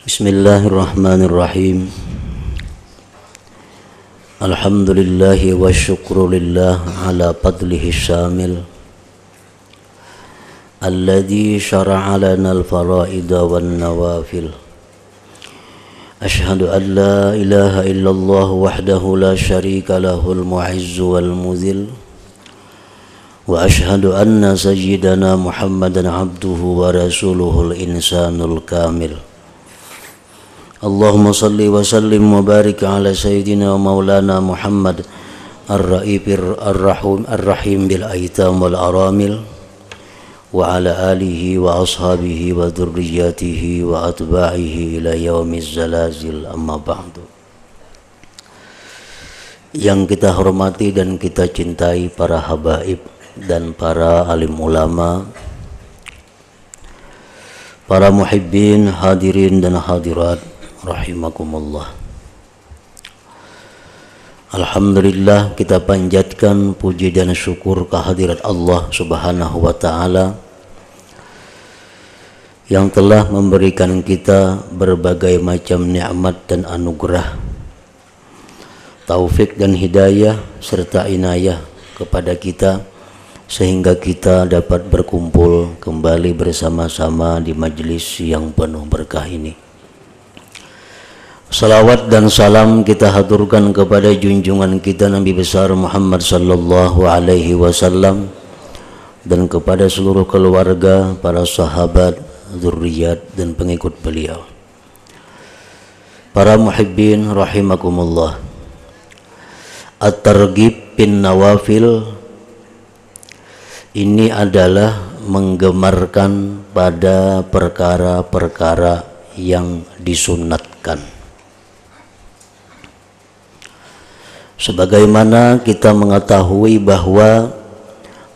Bismillahirrahmanirrahim. Alhamdulillahi wa syukru lillah ala fadlihi syamil alladhi syara'a lana al-fara'ida wan nawafil. Ashhadu an la ilaha illallah wahdahu la syarika lahul mu'izzu wal mudhil. Wa ashhadu anna sayyidana Muhammadan abduhu wa rasuluhul insanul kamil. Allahumma salli wa sallim wa barik ala sayyidina wa maulana Muhammad ar-ra'ifir ar-rahim bil aitam wal aramil wa ala alihi wa ashabihi wa dhurriyyatihi wa atba'ihi ila yaumiz zalazil, amma ba'du. Yang kita hormati dan kita cintai para habaib dan para alim ulama, para muhibbin, hadirin dan hadirat rahimakumullah. Alhamdulillah, kita panjatkan puji dan syukur kehadirat Allah Subhanahu wa ta'ala yang telah memberikan kita berbagai macam nikmat dan anugerah, taufik dan hidayah serta inayah kepada kita sehingga kita dapat berkumpul kembali bersama-sama di majlis yang penuh berkah ini. Salawat dan salam kita haturkan kepada junjungan kita Nabi besar Muhammad sallallahu alaihi wasallam dan kepada seluruh keluarga, para sahabat, zurriyat dan pengikut beliau. Para muhibbin rahimakumullah. At-targhib bin nawafil ini adalah menggemarkan pada perkara-perkara yang disunatkan. Sebagaimana kita mengetahui bahwa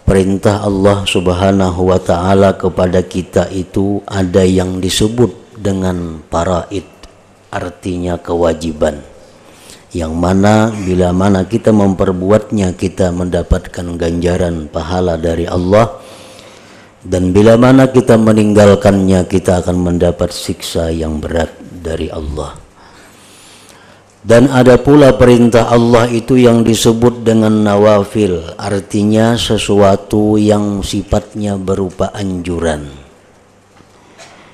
perintah Allah Subhanahu wa ta'ala kepada kita itu ada yang disebut dengan faraid, artinya kewajiban, yang mana bila mana kita memperbuatnya kita mendapatkan ganjaran pahala dari Allah, dan bila mana kita meninggalkannya kita akan mendapat siksa yang berat dari Allah. Dan ada pula perintah Allah itu yang disebut dengan nawafil, artinya sesuatu yang sifatnya berupa anjuran,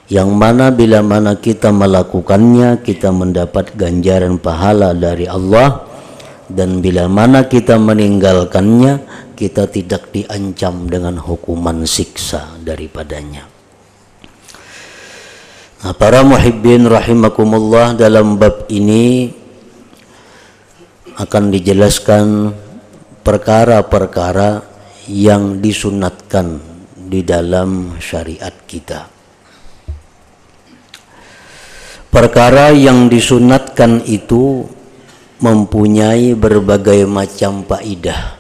yang mana bila mana kita melakukannya kita mendapat ganjaran pahala dari Allah, dan bila mana kita meninggalkannya kita tidak diancam dengan hukuman siksa daripadanya. Nah, para muhibbin rahimakumullah, dalam bab ini akan dijelaskan perkara-perkara yang disunatkan di dalam syariat kita. Perkara yang disunatkan itu mempunyai berbagai macam faedah,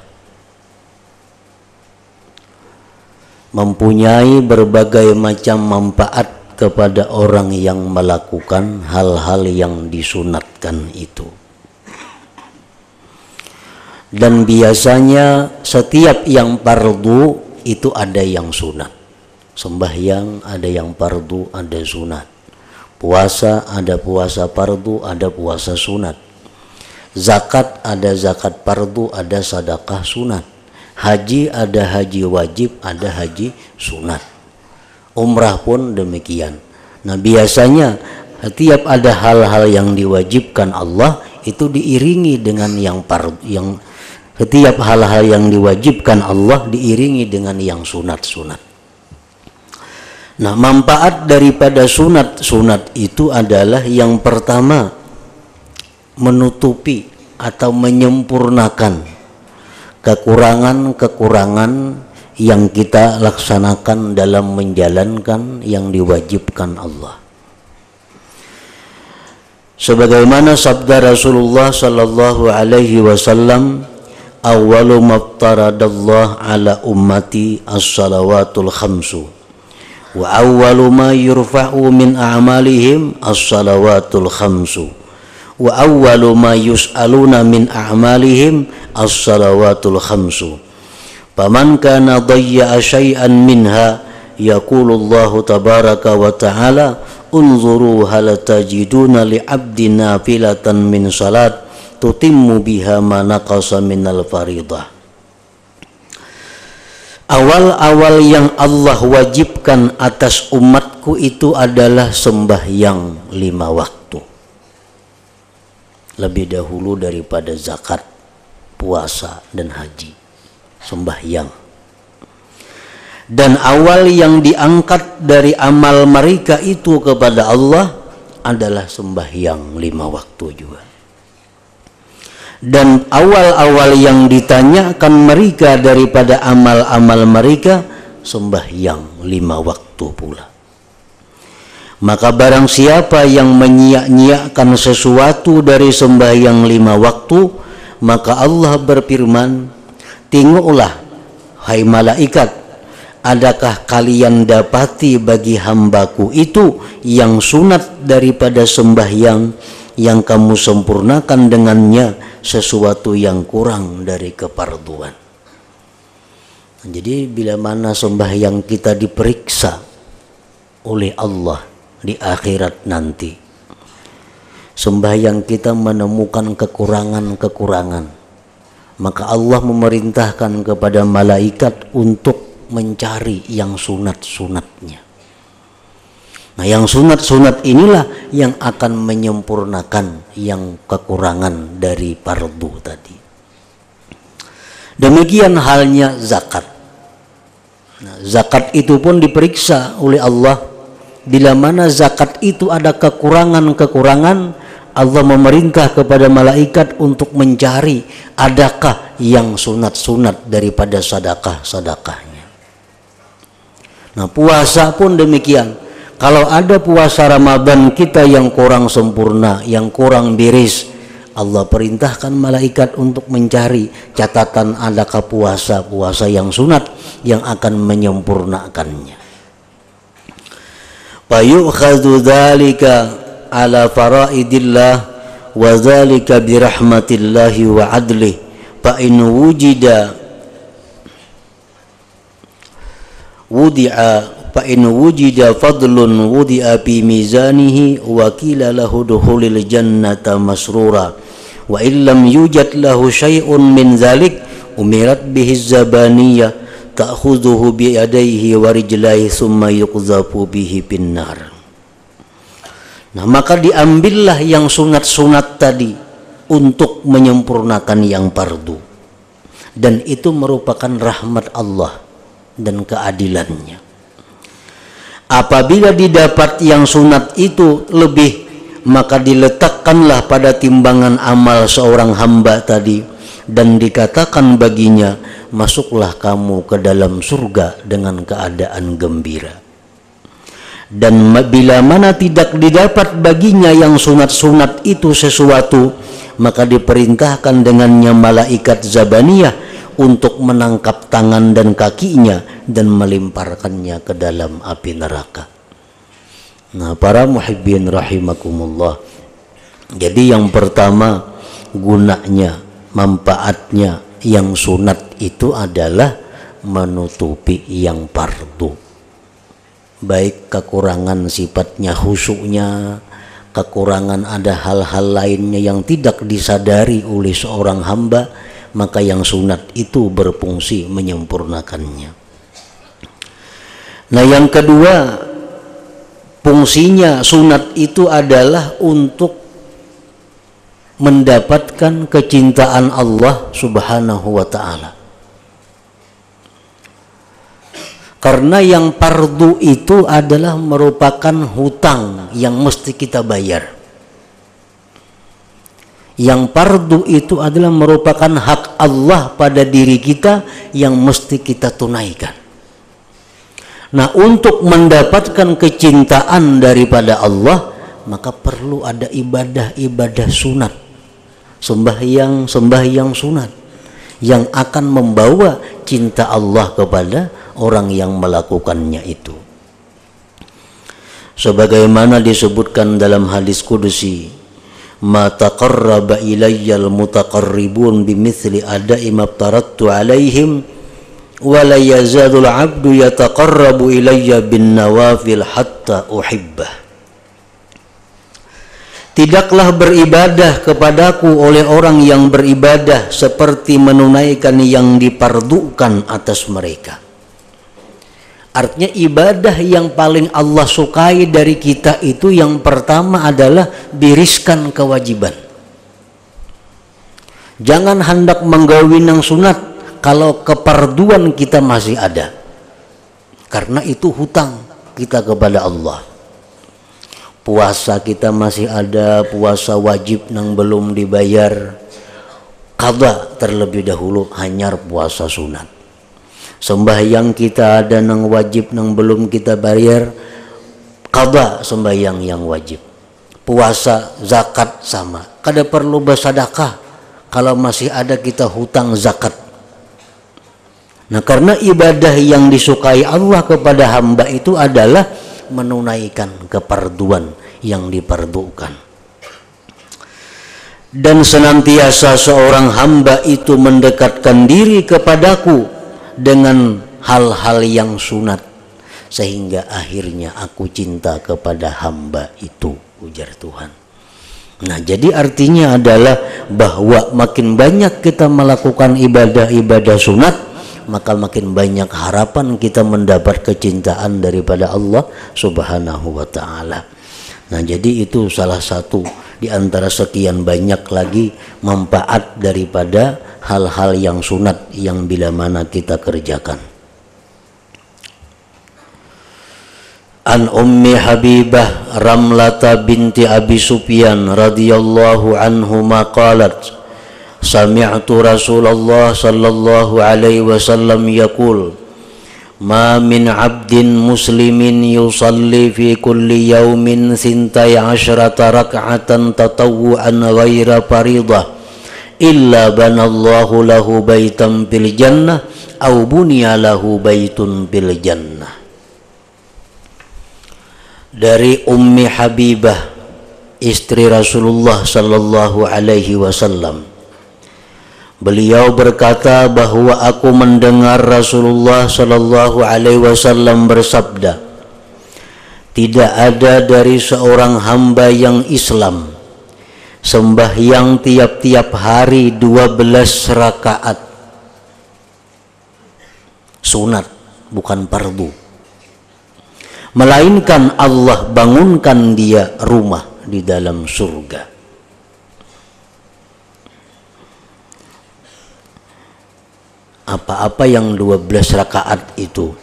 mempunyai berbagai macam manfaat kepada orang yang melakukan hal-hal yang disunatkan itu. Dan biasanya setiap yang fardu itu ada yang sunat. Sembahyang ada yang fardu, ada sunat. Puasa ada puasa fardu, ada puasa sunat. Zakat ada zakat fardu, ada sedekah sunat. Haji ada haji wajib, ada haji sunat. Umrah pun demikian. Nah, biasanya setiap ada hal-hal yang diwajibkan Allah itu diiringi dengan yang fardu, setiap hal-hal yang diwajibkan Allah diiringi dengan yang sunat-sunat. Nah, manfaat daripada sunat-sunat itu adalah yang pertama, menutupi atau menyempurnakan kekurangan-kekurangan yang kita laksanakan dalam menjalankan yang diwajibkan Allah. Sebagaimana sabda Rasulullah sallallahu alaihi wasallam, awwalu maftaradallah ala ummati as-salawatul khamsu wa awwalu ma yurfa'u min a'malihim as-salawatul khamsu wa awwalu ma yus'aluna min a'malihim as-salawatul khamsu faman kana dayya'a syai'an minha yaqulu Allah tabaraka wa ta'ala unzuru hal tajiduna li abdi nafilatan min salat tutimmu biha ma naqasa minal faridah. Awal-awal yang Allah wajibkan atas umatku itu adalah sembahyang 5 waktu. Lebih dahulu daripada zakat, puasa, dan haji. Sembahyang. Dan awal yang diangkat dari amal mereka itu kepada Allah adalah sembahyang 5 waktu juga. Dan awal-awal yang ditanyakan mereka daripada amal-amal mereka sembahyang 5 waktu pula. Maka barang siapa yang menyia-nyiakan sesuatu dari sembahyang 5 waktu, maka Allah berfirman, tengoklah hai malaikat, adakah kalian dapati bagi hambaku itu yang sunat daripada sembahyang yang kamu sempurnakan dengannya sesuatu yang kurang dari kefarduan. Jadi bila mana sembahyang kita diperiksa oleh Allah di akhirat nanti, sembahyang kita menemukan kekurangan-kekurangan, maka Allah memerintahkan kepada malaikat untuk mencari yang sunat-sunatnya. Nah, yang sunat-sunat inilah yang akan menyempurnakan yang kekurangan dari fardu tadi. Demikian halnya zakat. Nah, zakat itu pun diperiksa oleh Allah. Bila mana zakat itu ada kekurangan-kekurangan, Allah memerintah kepada malaikat untuk mencari adakah yang sunat-sunat daripada sedekah-sedekahnya. Nah, puasa pun demikian. Kalau ada puasa Ramadan kita yang kurang sempurna, yang kurang beres, Allah perintahkan malaikat untuk mencari catatan adakah puasa-puasa yang sunat yang akan menyempurnakannya. Fa yu'khadhu dzalika ala faraidillah wa dzalika bi rahmatillahi wa adlih fa in fa in wujida fadlun wudi'a fi mizanihi wa qila lahu dukhulil jannata masrura wa illam yujad lahu syai'un min dzalik umirat bihi zabaniyah ta'khudhuhu bi yadayhi wa rijlaihi thumma yuqdhafu bihi finnar. Nah, maka diambillah yang sunat-sunat tadi untuk menyempurnakan yang fardu, dan itu merupakan rahmat Allah dan keadilannya. Apabila didapat yang sunat itu lebih, maka diletakkanlah pada timbangan amal seorang hamba tadi dan dikatakan baginya, masuklah kamu ke dalam surga dengan keadaan gembira. Dan bila mana tidak didapat baginya yang sunat-sunat itu sesuatu, maka diperintahkan dengannya malaikat Zabaniyah untuk menangkap tangan dan kakinya dan melemparkannya ke dalam api neraka. Nah, para muhibbin rahimakumullah. Jadi yang pertama, gunanya, manfaatnya yang sunat itu adalah menutupi yang fardu. Baik kekurangan sifatnya khusyuknya, kekurangan ada hal-hal lainnya yang tidak disadari oleh seorang hamba, maka yang sunat itu berfungsi menyempurnakannya. Nah, yang kedua, fungsinya sunat itu adalah untuk mendapatkan kecintaan Allah Subhanahu wa ta'ala. Karena yang fardu itu adalah merupakan hutang yang mesti kita bayar. Yang fardu itu adalah merupakan hak Allah pada diri kita yang mesti kita tunaikan. Nah, untuk mendapatkan kecintaan daripada Allah, maka perlu ada ibadah-ibadah sunat, sembahyang sunat yang akan membawa cinta Allah kepada orang yang melakukannya itu. Sebagaimana disebutkan dalam hadis qudsi, ma taqarraba ilayyal mutaqarribun bimithli ada'i maftaradtu alaihim wa la yazadul abdu yataqarrabu ilayya bin nawafil hatta uhibbah. tidaklah beribadah kepadaku oleh orang yang beribadah seperti menunaikan yang dipardukan atas mereka. Artinya ibadah yang paling Allah sukai dari kita itu yang pertama adalah biriskan kewajiban. Jangan hendak menggawi nang sunat kalau keparduan kita masih ada. Karena itu hutang kita kepada Allah. Puasa kita masih ada, puasa wajib nang belum dibayar, qadha terlebih dahulu, hanyar puasa sunat. Sembahyang kita ada nang wajib nang belum kita bayar, qadha sembahyang yang wajib. Puasa, zakat sama. Kada perlu bersedekah kalau masih ada kita hutang zakat. Nah, karena ibadah yang disukai Allah kepada hamba itu adalah menunaikan keparduan yang dipardukan. Dan senantiasa seorang hamba itu mendekatkan diri kepadaku dengan hal-hal yang sunat, sehingga akhirnya aku cinta kepada hamba itu, ujar Tuhan. Nah, jadi artinya adalah bahwa makin banyak kita melakukan ibadah-ibadah sunat, maka makin banyak harapan kita mendapat kecintaan daripada Allah Subhanahu wa ta'ala. Nah, jadi itu salah satu di antara sekian banyak lagi manfaat daripada hal-hal yang sunat yang bila mana kita kerjakan. An Ummi Habibah Ramlata binti Abi Sufyan radhiyallahu anhuma qalat sami'tu Rasulullah sallallahu alaihi wasallam yaqul ma min 'abdin muslimin yusalli fi kulli yawmin 12 rak'atan tatawwu'an ghaira faridah illa banallahu lahu baitan fil jannah aw buniya lahu baitun fil jannah. Dari Ummi Habibah, istri Rasulullah sallallahu alaihi wasallam, beliau berkata bahwa aku mendengar Rasulullah sallallahu alaihi wasallam bersabda, tidak ada dari seorang hamba yang Islam sembahyang tiap-tiap hari 12 rakaat sunat, bukan fardu, melainkan Allah bangunkan dia rumah di dalam surga. Apa-apa yang 12 rakaat itu?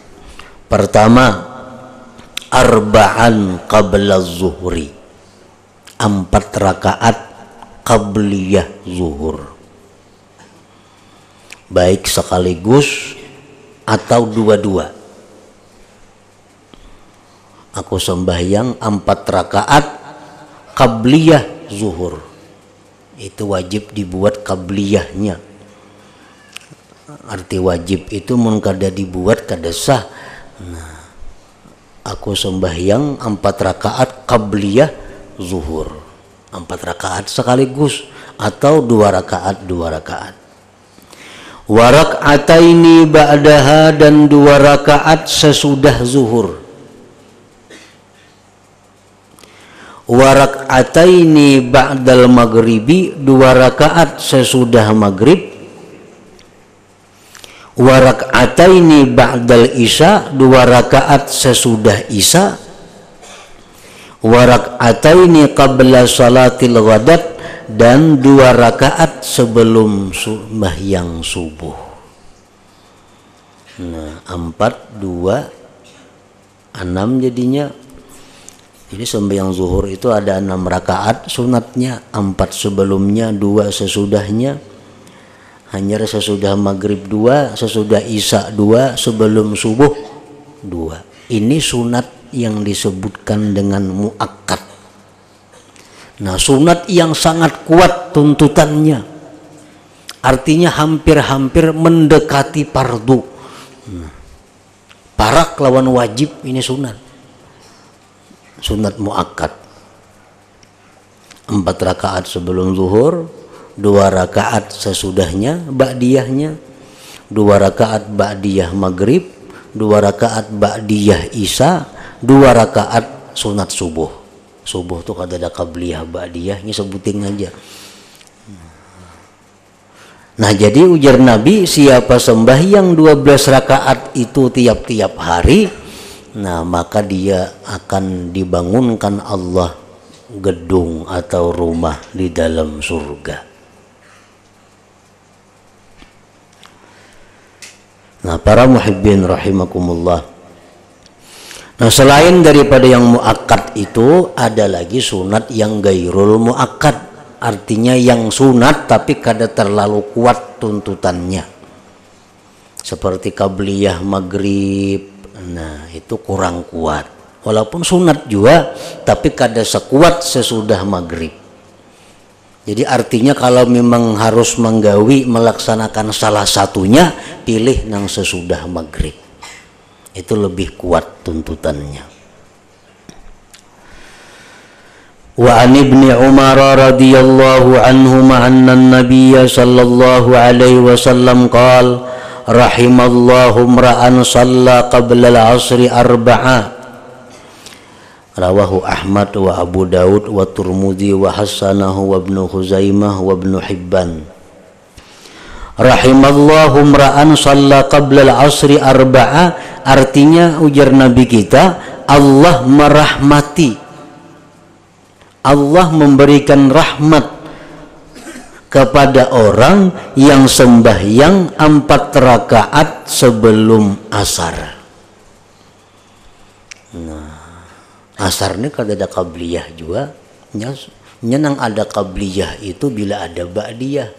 Pertama, arba'an qabla zuhri, 4 rakaat qabliyah zuhur, baik sekaligus atau dua-dua. Aku sembahyang 4 rakaat qabliyah zuhur, itu wajib dibuat qabliyahnya. Arti wajib itu mun kada dibuat kada sah. Nah, aku sembahyang 4 rakaat qabliyah zuhur, 4 rakaat sekaligus atau 2 rakaat 2 rakaat. Wa rak'ataini ba'daha, dan 2 rakaat sesudah zuhur. Wa rak'ataini ba'dal maghribi, 2 rakaat sesudah maghrib. Wa rak'ataini ba'dal isya, 2 rakaat sesudah isya. Wa rak'ataini qabla salatil ghadat, dan 2 rakaat sebelum sembahyang subuh. Nah, 4, 2, 6 jadinya. Jadi sembahyang zuhur itu ada 6 rakaat sunatnya, 4 sebelumnya, 2 sesudahnya. Hanya sesudah maghrib 2, sesudah isya 2, sebelum subuh 2. Ini sunat yang disebutkan dengan muakkad. Nah, sunat yang sangat kuat tuntutannya, artinya hampir-hampir mendekati fardu. Parak lawan wajib, ini sunat. Sunat muakkad. 4 rakaat sebelum zuhur, 2 rakaat sesudahnya ba'diyahnya, 2 rakaat ba'diyah maghrib, 2 rakaat ba'diyah isya, 2 rakaat sunat subuh. Subuh tuh kada ada qabliyah ba'diyahnya, sebutin aja. Nah jadi ujar Nabi, siapa sembahyang 12 rakaat itu tiap-tiap hari, nah maka dia akan dibangunkan Allah gedung atau rumah di dalam surga. Nah para muhibbin rahimakumullah, nah selain daripada yang muakkad itu ada lagi sunat yang gairul muakkad, artinya yang sunat tapi kada terlalu kuat tuntutannya, seperti qabliyah maghrib. Nah itu kurang kuat, walaupun sunat juga tapi kada sekuat sesudah maghrib. Jadi artinya kalau memang harus menggawi melaksanakan salah satunya, pilih nang sesudah maghrib, itu lebih kuat tuntutannya. Wa an ibni Umar radhiyallahu anhuma anna an-nabiy sallallahu alaihi wasallam qala rahimallahu imra'an shalla qabla al-'asri arba'a. Rawahu Ahmad wa Abu Daud wa Turmudi wa hasanahu wa Ibnu Khuzaimah wa Ibnu Hibban. Rahimallahu imra'an shalla qabla al-'asri arba'a, artinya ujar Nabi kita, Allah merahmati, Allah memberikan rahmat kepada orang yang sembahyang 4 rakaat sebelum asar. Nah, asar ini kada ada qabliyah juga. Nyenang ada qabliyah itu bila ada ba'diyah.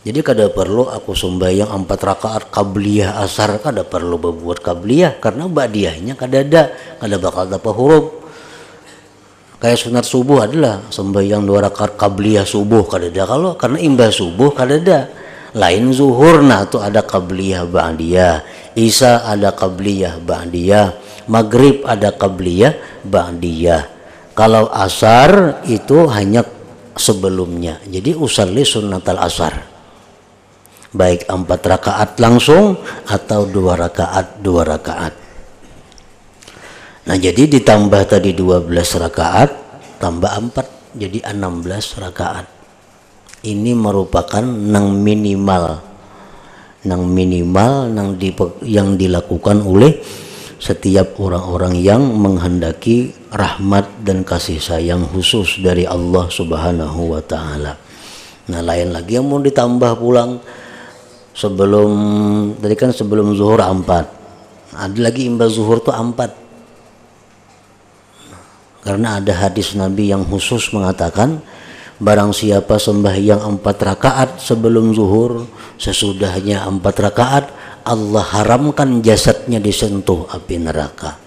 Jadi kada perlu aku sembahyang 4 rakaat qabliyah asar, kada perlu berbuat qabliyah karena ba'diyahnya kada ada, kada bakal dapat huruf. Kayak sunat subuh adalah sembahyang 2 rakaat qabliyah subuh kada ada, kalau karena imbah subuh kada ada. Lain zuhur, nah itu ada qabliyah ba'diyah, isya ada qabliyah ba'diyah, maghrib ada qabliyah ba'diyah. Kalau asar itu hanya sebelumnya. Jadi usalli sunnatal asar, baik 4 rakaat langsung atau 2 rakaat 2 rakaat. Nah jadi ditambah tadi 12 rakaat tambah 4 jadi 16 rakaat. Ini merupakan yang minimal yang dilakukan oleh setiap orang-orang yang menghendaki rahmat dan kasih sayang khusus dari Allah Subhanahu wa taala. Nah lain lagi yang mau ditambah pulang sebelum tadi kan sebelum zuhur 4, ada lagi imbas zuhur tuh 4. Karena ada hadis Nabi yang khusus mengatakan, barang siapa sembahyang 4 rakaat sebelum zuhur, sesudahnya 4 rakaat, Allah haramkan jasadnya disentuh api neraka.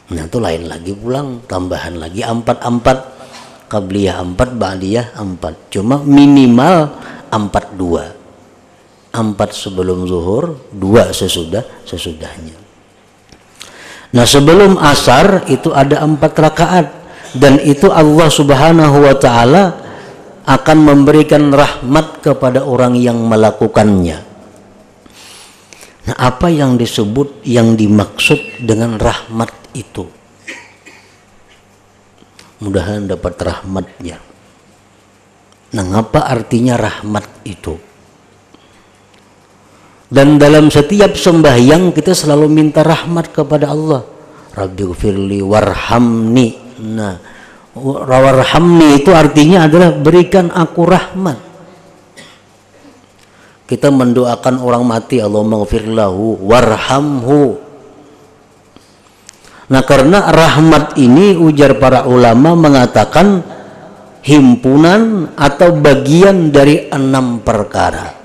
Nah itu lain lagi pulang, tambahan lagi 4 qabliyah 4 ba'diyah 4. Cuma minimal 4 sebelum zuhur, 2 sesudahnya. Nah sebelum asar itu ada 4 rakaat, dan itu Allah Subhanahu wa taala akan memberikan rahmat kepada orang yang melakukannya. Nah apa yang disebut, yang dimaksud dengan rahmat itu? Mudahan dapat rahmatnya. Nah apa artinya rahmat itu? Dan dalam setiap sembahyang kita selalu minta rahmat kepada Allah. Rabbighfirli warhamni. Nah, warhamni itu artinya adalah berikan aku rahmat. Kita mendoakan orang mati, Allahumma ghfir lahu warhamhu. Nah, karena rahmat ini ujar para ulama mengatakan himpunan atau bagian dari 6 perkara.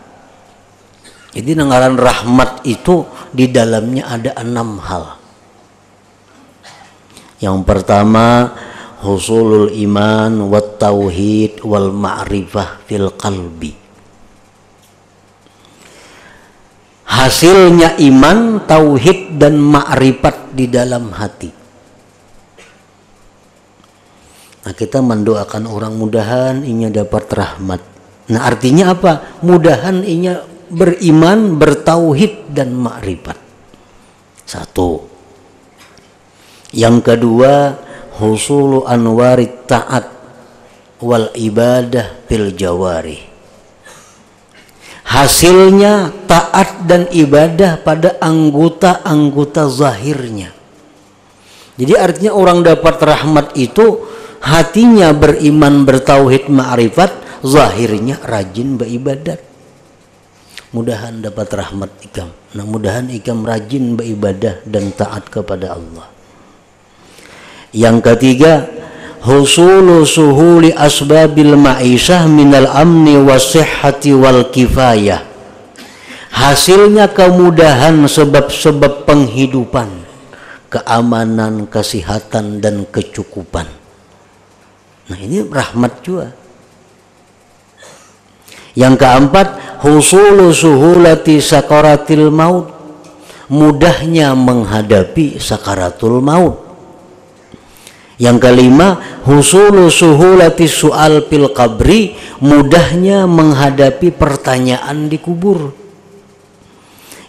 Jadi ngaran rahmat itu di dalamnya ada 6 hal. Yang pertama, husulul iman wat tauhid wal ma'rifah fil qalbi. Hasilnya iman, tauhid dan ma'rifat di dalam hati. Nah, kita mendoakan orang mudahan inya dapat rahmat. Nah, artinya apa? Mudahan inya beriman, bertauhid dan ma'rifat. 1. Yang kedua, husulu anwarit ta'at wal ibadah fil jawari. Hasilnya taat dan ibadah pada anggota-anggota zahirnya. Jadi artinya orang dapat rahmat itu hatinya beriman, bertauhid, ma'rifat, zahirnya rajin beribadat. Mudahan dapat rahmat ikam. Nah, mudahan ikam rajin beribadah dan taat kepada Allah. Yang ketiga, husulu suhuli asbabil ma'isyah minal amni wasihhati wal kifayah. Hasilnya kemudahan sebab-sebab penghidupan, keamanan, kesehatan dan kecukupan. Nah, ini rahmat juga. Yang keempat, husulu suhulati sakaratil maut. Mudahnya menghadapi sakaratul maut. Yang kelima, husulu suhulati su'al fil qabri. Mudahnya menghadapi pertanyaan di kubur.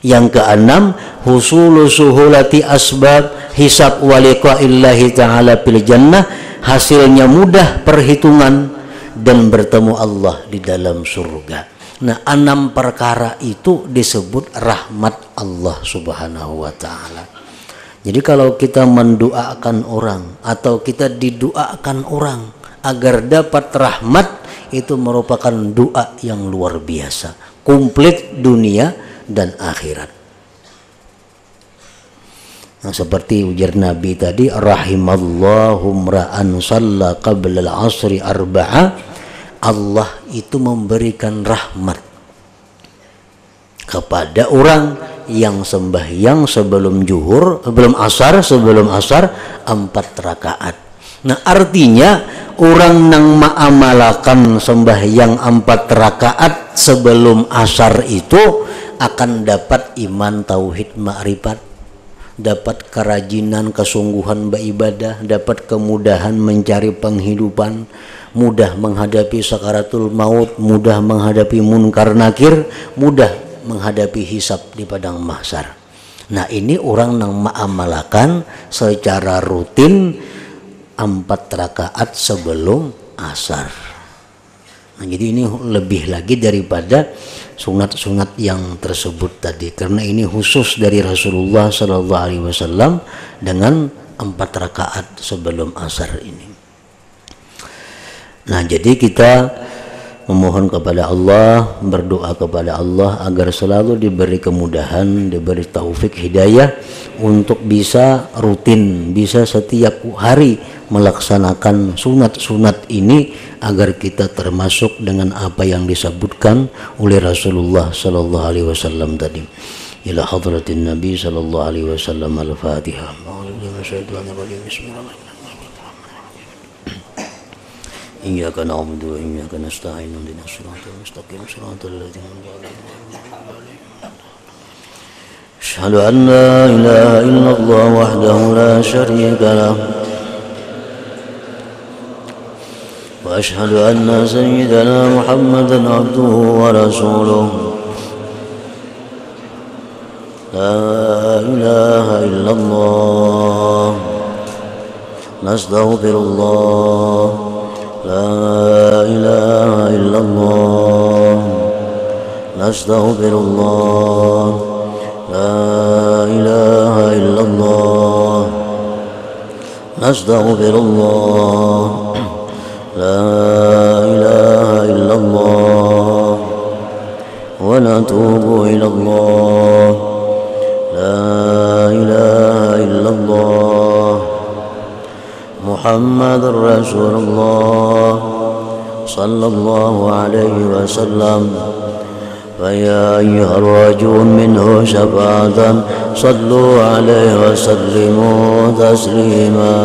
Yang keenam, husulu suhulati asbab hisab wa liqa'illahi ta'ala fil jannah. Hasilnya mudah perhitungan dan bertemu Allah di dalam surga. Nah, 6 perkara itu disebut rahmat Allah subhanahu wa ta'ala. Jadi kalau kita mendoakan orang atau kita didoakan orang agar dapat rahmat, itu merupakan doa yang luar biasa, komplit dunia dan akhirat. Nah, seperti ujar Nabi tadi, rahimallahu mra'an shalla qabla al-'asri arba'a. Allah itu memberikan rahmat kepada orang yang sembahyang sebelum zuhur, sebelum asar 4 rakaat. Nah, artinya orang yang mengamalkan sembahyang 4 rakaat sebelum asar itu akan dapat iman, tauhid, ma'rifat, dapat kerajinan, kesungguhan beribadah, dapat kemudahan mencari penghidupan, mudah menghadapi sakaratul maut, mudah menghadapi munkar nakir, mudah menghadapi hisab di padang mahsyar. Nah, ini orang yang mengamalkan secara rutin 4 rakaat sebelum asar. Nah, jadi ini lebih lagi daripada sunat-sunat yang tersebut tadi, karena ini khusus dari Rasulullah Sallallahu Alaihi Wasallam dengan 4 rakaat sebelum asar ini. Nah, jadi kita memohon kepada Allah, berdoa kepada Allah agar selalu diberi kemudahan, diberi taufik hidayah untuk bisa rutin, bisa setiap hari melaksanakan sunat-sunat ini agar kita termasuk dengan apa yang disebutkan oleh Rasulullah sallallahu alaihi wasallam tadi. Ila hadratin Nabi sallallahu alaihi wasallam. Al-Fatihah. Iyyaka na'budu wa iyyaka nasta'in. Ihdinas siratal mustaqim. Siratal ladzina an'amta 'alaihim. Asyhadu an la ilaha illallah wahdahu la syarika lah. Wa asyhadu anna sayyidana Muhammadan 'abduhu wa rasuluh. La ilaha illallah. Nastaghfirullah. La ilaha illallah. Nastaghfirullah. La ilaha illallah. Nastaghfirullah. La ilaha illallah. Wa natubu ilallah. La ilaha illallah. محمد رسول الله صلى الله عليه وسلم. فيا أيها الرجل منه شفاعة صلوا عليه وسلموا تسليما.